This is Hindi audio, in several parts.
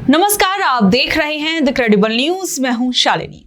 नमस्कार, आप देख रहे हैं द क्रेडिबल न्यूज। मैं हूं शालिनी।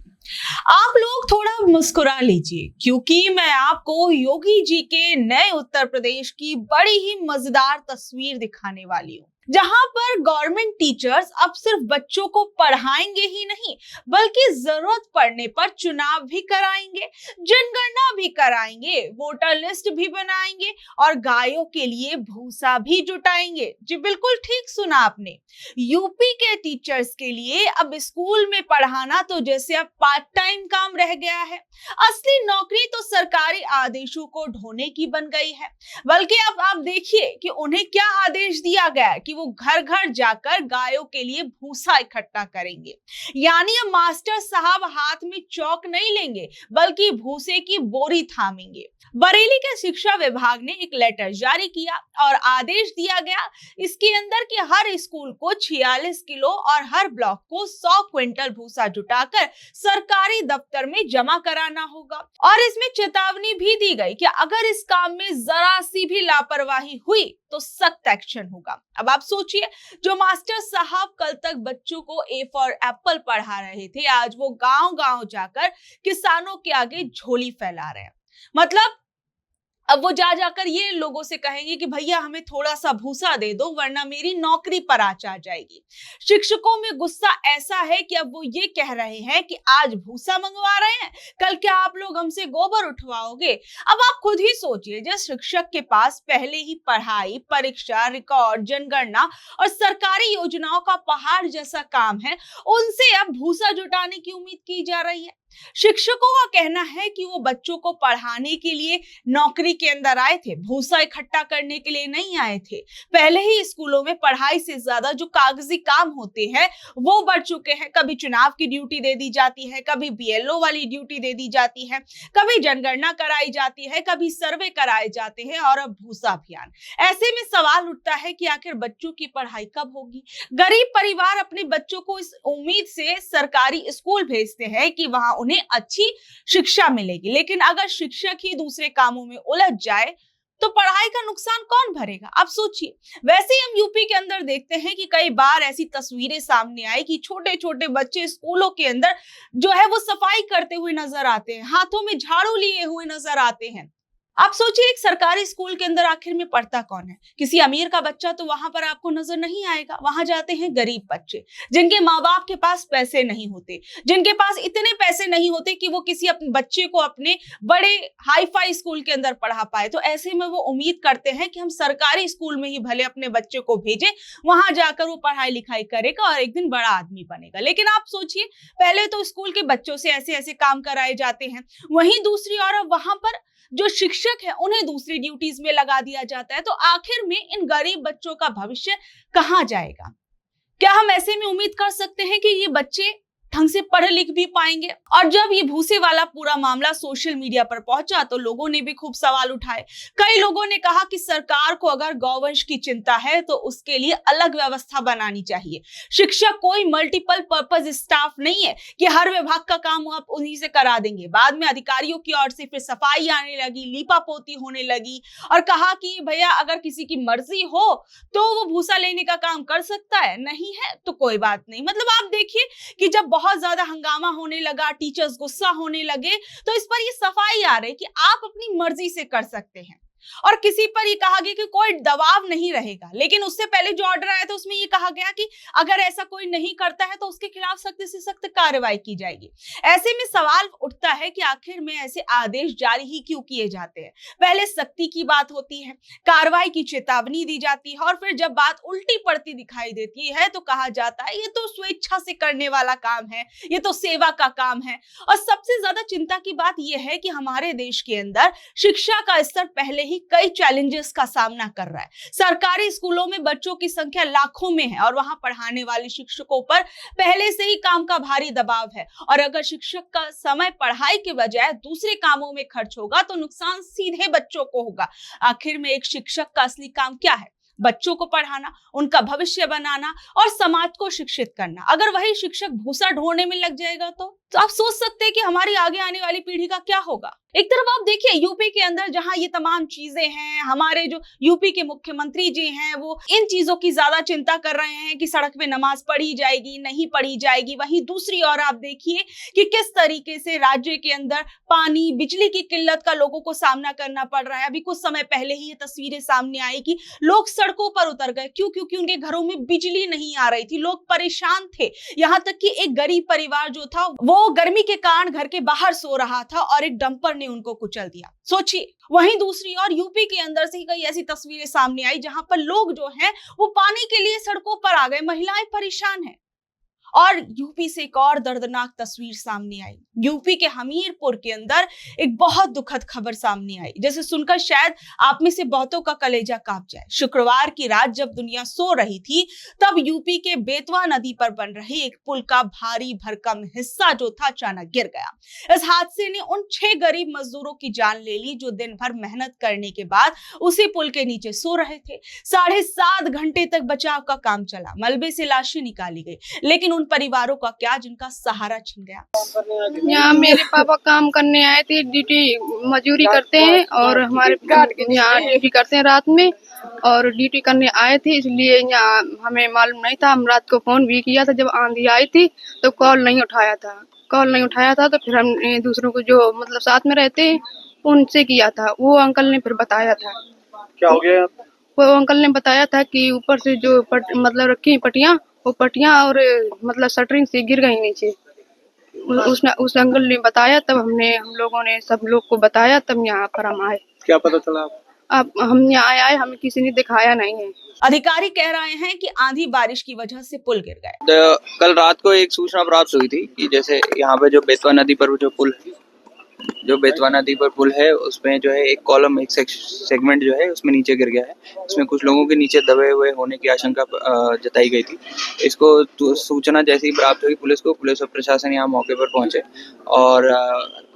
आप लोग थोड़ा मुस्कुरा लीजिए क्योंकि मैं आपको योगी जी के नए उत्तर प्रदेश की बड़ी ही मजेदार तस्वीर दिखाने वाली हूँ, जहां पर गवर्नमेंट टीचर्स अब सिर्फ बच्चों को पढ़ाएंगे ही नहीं बल्कि जरूरत पड़ने पर चुनाव भी कराएंगे, जनगणना भी कराएंगे, वोटर लिस्ट भी बनाएंगे और गायों के लिए भूसा भी जुटाएंगे। जी बिल्कुल ठीक सुना आपने। यूपी के टीचर्स के लिए अब स्कूल में पढ़ाना तो जैसे अब पार्ट टाइम काम रह गया है। असली नौकरी तो सरकारी आदेशों को ढोने की बन गई है। बल्कि अब आप देखिए कि उन्हें क्या आदेश दिया गया है कि वो घर घर जाकर गायों के लिए भूसा इकट्ठा करेंगे। यानी अब मास्टर साहब हाथ में चौक नहीं लेंगे बल्कि भूसे की बोरी थामेंगे। बरेली के शिक्षा विभाग ने एक लेटर जारी किया और आदेश दिया गया इसके अंदर कि हर स्कूल को 46 किलो और हर ब्लॉक को 100 क्विंटल भूसा जुटाकर सरकारी दफ्तर में जमा कराना होगा। और इसमें चेतावनी भी दी गई कि अगर इस काम में जरा सी भी लापरवाही हुई तो सख्त एक्शन होगा। अब आप सोचिए, जो मास्टर साहब कल तक बच्चों को ए फॉर एप्पल पढ़ा रहे थे, आज वो गांव गांव जाकर किसानों के आगे झोली फैला रहे हैं। मतलब अब वो जाकर ये लोगों से कहेंगे कि भैया हमें थोड़ा सा भूसा दे दो वरना मेरी नौकरी पर आँच आ जाएगी। शिक्षकों में गुस्सा ऐसा है कि अब वो ये कह रहे हैं कि आज भूसा मंगवा रहे हैं, कल क्या आप लोग हमसे गोबर उठवाओगे। अब आप खुद ही सोचिए, जिस शिक्षक के पास पहले ही पढ़ाई, परीक्षा, रिकॉर्ड, जनगणना और सरकारी योजनाओं का पहाड़ जैसा काम है, उनसे अब भूसा जुटाने की उम्मीद की जा रही है। शिक्षकों का कहना है कि वो बच्चों को पढ़ाने के लिए नौकरी के अंदर आए थे, भूसा इकट्ठा करने के लिए नहीं आए थे। पहले ही स्कूलों में पढ़ाई से ज्यादा जो कागजी काम होते हैं वो बढ़ चुके हैं। कभी चुनाव की ड्यूटी दे दी जाती है, कभी बीएलओ वाली ड्यूटी दे दी जाती है, कभी जनगणना कराई जाती है, कभी सर्वे कराए जाते हैं और अब भूसा अभियान। ऐसे में सवाल उठता है कि आखिर बच्चों की पढ़ाई कब होगी। गरीब परिवार अपने बच्चों को इस उम्मीद से सरकारी स्कूल भेजते हैं कि वहां उन्हें अच्छी शिक्षा मिलेगी, लेकिन अगर शिक्षक ही दूसरे कामों में उलझ जाए तो पढ़ाई का नुकसान कौन भरेगा। आप सोचिए। वैसे ही हम यूपी के अंदर देखते हैं कि कई बार ऐसी तस्वीरें सामने आई कि छोटे छोटे बच्चे स्कूलों के अंदर जो है वो सफाई करते हुए नजर आते हैं, हाथों में झाड़ू लिए हुए नजर आते हैं। आप सोचिए, एक सरकारी स्कूल के अंदर आखिर में पढ़ता कौन है। किसी अमीर का बच्चा तो वहां पर आपको नजर नहीं आएगा। वहां जाते हैं गरीब बच्चे, जिनके माँ बाप के पास पैसे नहीं होते, जिनके पास इतने पैसे नहीं होते कि वो किसी अपने बच्चे को अपने बड़े हाई फाई स्कूल के अंदर पढ़ा पाए। तो ऐसे में वो उम्मीद करते हैं कि हम सरकारी स्कूल में ही भले अपने बच्चे को भेजें, वहां जाकर वो पढ़ाई लिखाई करेगा और एक दिन बड़ा आदमी बनेगा। लेकिन आप सोचिए, पहले तो स्कूल के बच्चों से ऐसे ऐसे काम कराए जाते हैं, वहीं दूसरी ओर वहां पर जो शिक्षक है उन्हें दूसरी ड्यूटीज में लगा दिया जाता है। तो आखिर में इन गरीब बच्चों का भविष्य कहां जाएगा। क्या हम ऐसे में उम्मीद कर सकते हैं कि ये बच्चे ढंग से पढ़ लिख भी पाएंगे। और जब ये भूसे वाला पूरा मामला सोशल मीडिया पर पहुंचा तो लोगों ने भी खूब सवाल उठाए। कई लोगों ने कहा कि सरकार को अगर गौवंश की चिंता है तो उसके लिए अलग व्यवस्था बनानी चाहिए। शिक्षक कोई मल्टीपल पर्पज स्टाफ नहीं है कि हर विभाग का काम आप उन्हीं से करा देंगे। बाद में अधिकारियों की ओर से फिर सफाई आने लगी, लीपापोती होने लगी और कहा कि भैया अगर किसी की मर्जी हो तो वो भूसा लेने का काम कर सकता है, नहीं है तो कोई बात नहीं। मतलब आप देखिए कि जब बहुत ज्यादा हंगामा होने लगा, टीचर्स गुस्सा होने लगे, तो इस पर ये सफाई आ रही कि आप अपनी मर्जी से कर सकते हैं और किसी पर ये कहा गया कि कोई दबाव नहीं रहेगा। लेकिन उससे पहले जो ऑर्डर आया था उसमें ये कहा गया कि अगर ऐसा कोई नहीं करता है तो उसके खिलाफ सख्त से सख्त कार्रवाई की जाएगी। ऐसे में सवाल उठता है कि आखिर में ऐसे आदेश जारी ही क्यों किए जाते हैं। पहले सख्ती की बात होती है, कार्रवाई की चेतावनी दी जाती है और फिर जब बात उल्टी पड़ती दिखाई देती है तो कहा जाता है ये तो स्वेच्छा से करने वाला काम है, ये तो सेवा का काम है। और सबसे ज्यादा चिंता की बात यह है कि हमारे देश के अंदर शिक्षा का स्तर पहले कई चैलेंजेस का सामना कर रहा है। सरकारी स्कूलों में बच्चों की संख्या लाखों में है और वहां पढ़ाने वाले शिक्षकों पर पहले से ही काम का भारी दबाव है। और अगर शिक्षक का समय पढ़ाई के बजाय दूसरे कामों में खर्च होगा तो नुकसान सीधे बच्चों को होगा। आखिर में एक शिक्षक का असली काम क्या है? बच्चों को पढ़ाना, उनका भविष्य बनाना और समाज को शिक्षित करना। अगर वही शिक्षक भूसा ढोने में लग जाएगा तो आप सोच सकते हैं कि हमारी आगे आने वाली पीढ़ी का क्या होगा। एक तरफ आप देखिए यूपी के अंदर जहां ये तमाम चीजें हैं, हमारे जो यूपी के मुख्यमंत्री जी हैं वो इन चीजों की ज्यादा चिंता कर रहे हैं कि सड़क पे नमाज पढ़ी जाएगी नहीं पढ़ी जाएगी। वहीं दूसरी ओर आप देखिए कि किस तरीके से राज्य के अंदर पानी बिजली की किल्लत का लोगों को सामना करना पड़ रहा है। अभी कुछ समय पहले ही ये तस्वीरें सामने आई कि लोग सड़कों पर उतर गए। क्यों? क्योंकि उनके घरों में बिजली नहीं आ रही थी, लोग परेशान थे। यहाँ तक कि एक गरीब परिवार जो था वो गर्मी के कारण घर के बाहर सो रहा था और एक डंपर ने उनको कुचल दिया। सोचिए। वहीं दूसरी ओर यूपी के अंदर से कई ऐसी तस्वीरें सामने आई जहां पर लोग जो हैं वो पानी के लिए सड़कों पर आ गए, महिलाएं परेशान हैं। और यूपी से एक और दर्दनाक तस्वीर सामने आई। यूपी के हमीरपुर के अंदर एक बहुत दुखद खबर सामने आई, जैसे सुनकर शायद आप में से बहुतों का कलेजा कांप जाए। शुक्रवार की रात जब दुनिया सो रही थी तब यूपी के बेतवा नदी पर बन रहे एक पुल का भारी भरकम हिस्सा जो था अचानक गिर गया। इस हादसे ने उन 6 गरीब मजदूरों की जान ले ली जो दिन भर मेहनत करने के बाद उसी पुल के नीचे सो रहे थे। 7.5 घंटे तक बचाव का काम चला, मलबे से लाशें निकाली गई, लेकिन उन परिवारों का क्या जिनका सहारा छिन गया। यहाँ मेरे पापा काम करने आए थे, ड्यूटी मजदूरी करते हैं और हमारे यहाँ ड्यूटी करते हैं रात में, और ड्यूटी करने आए थे इसलिए यहाँ हमें मालूम नहीं था। हम रात को फोन भी किया था, जब आंधी आई थी तो कॉल नहीं उठाया था तो फिर हमने दूसरों को जो मतलब साथ में रहते हैं उनसे किया था। वो अंकल ने फिर बताया था। क्या हो गया? वो अंकल ने बताया था कि ऊपर से जो मतलब रखी पट्टियाँ, वो पट्टियाँ और मतलब शटरिंग से गिर गई नीचे। उस अंकल ने बताया, तब हम लोगों ने सब लोग को बताया, तब यहाँ पर हम आए। क्या पता चला? अब हम यहाँ आए, हमें किसी ने दिखाया नहीं है। अधिकारी कह रहे हैं कि आंधी बारिश की वजह से पुल गिर गया। तो कल रात को एक सूचना प्राप्त हुई थी कि जैसे यहाँ पे जो बेतवा नदी पर पुल है उसमें जो है एक कॉलम, एक सेगमेंट जो है उसमें नीचे गिर गया है। इसमें कुछ लोगों के नीचे दबे हुए होने की आशंका जताई गई थी। इसको सूचना जैसे ही प्राप्त हुई पुलिस और प्रशासन यहाँ मौके पर पहुंचे और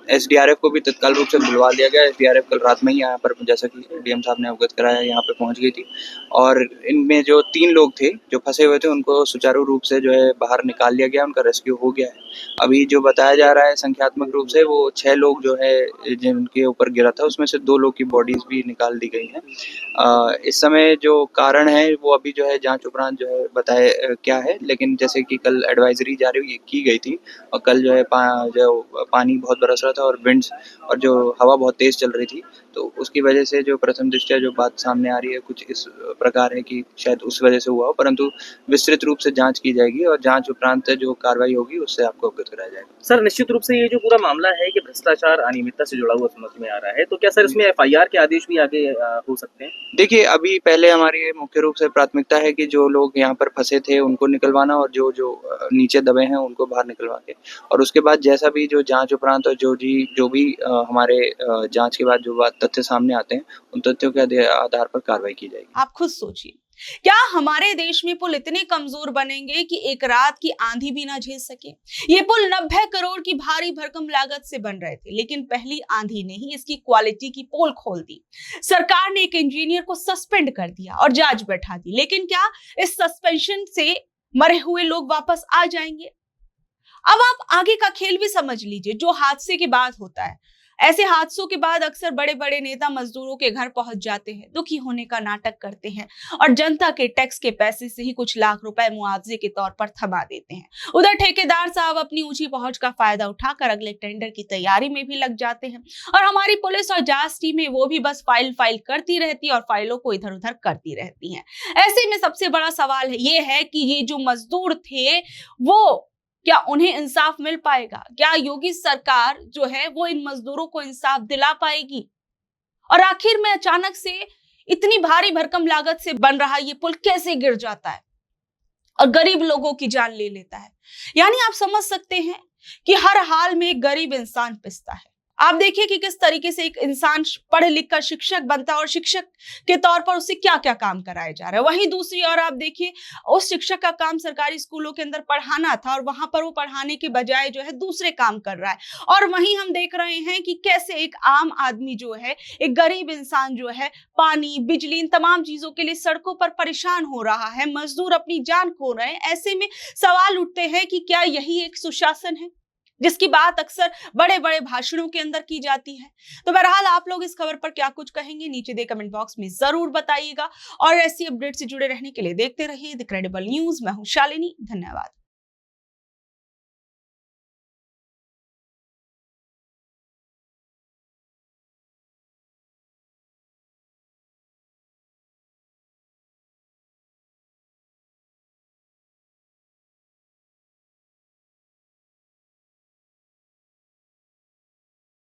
एसडीआरएफ को भी तत्काल रूप से बुलवा दिया गया। एसडीआरएफ कल रात में ही यहाँ पर, जैसा कि डीएम साहब ने अवगत कराया, यहाँ पे पहुंच गई थी और इनमें जो 3 लोग थे जो फंसे हुए थे उनको सुचारू रूप से जो है बाहर निकाल लिया गया, उनका रेस्क्यू हो गया है। अभी जो बताया जा रहा है संख्यात्मक रूप से वो 6 लोग जो है जिनके ऊपर गिरा था उसमें से 2 लोग की बॉडीज भी निकाल दी गई हैं। इस समय जो कारण है वो अभी जो है जांच उपरांत जो है बताए क्या है, लेकिन जैसे कि कल एडवाइजरी जारी की गई थी और कल जो है पानी बहुत बरस रहा था और विंड्स और जो हवा बहुत तेज चल रही थी, तो उसकी वजह से जो प्रथम दृष्टया जो बात सामने आ रही है कुछ इस प्रकार है कि शायद उस वजह से हुआ हो, परंतु विस्तृत रूप से जांच की जाएगी और जांच उपरांत जो कार्रवाई होगी उससे आपको अवगत कराया जाएगा। सर, निश्चित रूप से ये जो पूरा मामला है कि भ्रष्टाचार अनियमितता से जुड़ा हुआ समझ में आ रहा है, तो क्या सर इसमें एफआईआर के आदेश भी आगे हो सकते हैं? देखिए, अभी पहले हमारी मुख्य रूप से प्राथमिकता है कि जो लोग यहाँ पर फंसे थे उनको निकलवाना और जो नीचे दबे हैं उनको बाहर निकलवा के, और उसके बाद जैसा भी जो जांच उपरांत और जो भी हमारे जांच के बाद जो बात तथ्य सामने आते हैं उन तथ्यों के आधार पर कार्रवाई की जाएगी। आप खुद सोचिए, क्या हमारे देश में पुल इतने कमजोर बनेंगे कि एक रात की आंधी भी ना झेल सके? ये पुल 90 करोड़ की भारी भरकम लागत से बन रहे थे, लेकिन पहली आंधी ने ही इसकी क्वालिटी की पोल खोल दी। सरकार ने एक इंजीनियर को सस्पेंड कर दिया और जांच बैठा दी, लेकिन क्या इस सस्पेंशन से मरे हुए लोग वापस आ जाएंगे? अब आप आगे का खेल भी समझ लीजिए जो हादसे के बाद होता है। ऐसे हादसों के बाद अक्सर बड़े बड़े नेता मजदूरों के घर पहुंच जाते हैं, दुखी होने का नाटक करते हैं और जनता के टैक्स के पैसे से ही कुछ लाख रुपए मुआवजे के तौर पर थमा देते हैं। उधर ठेकेदार साहब अपनी ऊंची पहुंच का फायदा उठाकर अगले टेंडर की तैयारी में भी लग जाते हैं और हमारी पुलिस और जांच टीमें वो भी बस फाइल करती रहती और फाइलों को इधर उधर करती रहती हैं। ऐसे में सबसे बड़ा सवाल ये है कि ये जो मजदूर थे वो क्या उन्हें इंसाफ मिल पाएगा? क्या योगी सरकार जो है वो इन मजदूरों को इंसाफ दिला पाएगी? और आखिर में अचानक से इतनी भारी भरकम लागत से बन रहा ये पुल कैसे गिर जाता है और गरीब लोगों की जान ले लेता है? यानी आप समझ सकते हैं कि हर हाल में एक गरीब इंसान पिसता है। आप देखिए कि किस तरीके से एक इंसान पढ़ लिख कर शिक्षक बनता है और शिक्षक के तौर पर उसे क्या क्या काम कराए जा रहे हैं। वहीं दूसरी ओर आप देखिए उस शिक्षक का काम सरकारी स्कूलों के अंदर पढ़ाना था और वहां पर वो पढ़ाने के बजाय जो है दूसरे काम कर रहा है। और वहीं हम देख रहे हैं कि कैसे एक आम आदमी जो है, एक गरीब इंसान जो है, पानी, बिजली, इन तमाम चीजों के लिए सड़कों पर परेशान हो रहा है। मजदूर अपनी जान खो रहे हैं। ऐसे में सवाल उठते हैं कि क्या यही एक सुशासन है? जिसकी बात अक्सर बड़े बड़े भाषणों के अंदर की जाती है। तो बहरहाल आप लोग इस खबर पर क्या कुछ कहेंगे, नीचे दे कमेंट बॉक्स में जरूर बताइएगा। और ऐसी अपडेट से जुड़े रहने के लिए देखते रहिए द क्रेडिबल न्यूज। मैं हूं शालिनी, धन्यवाद।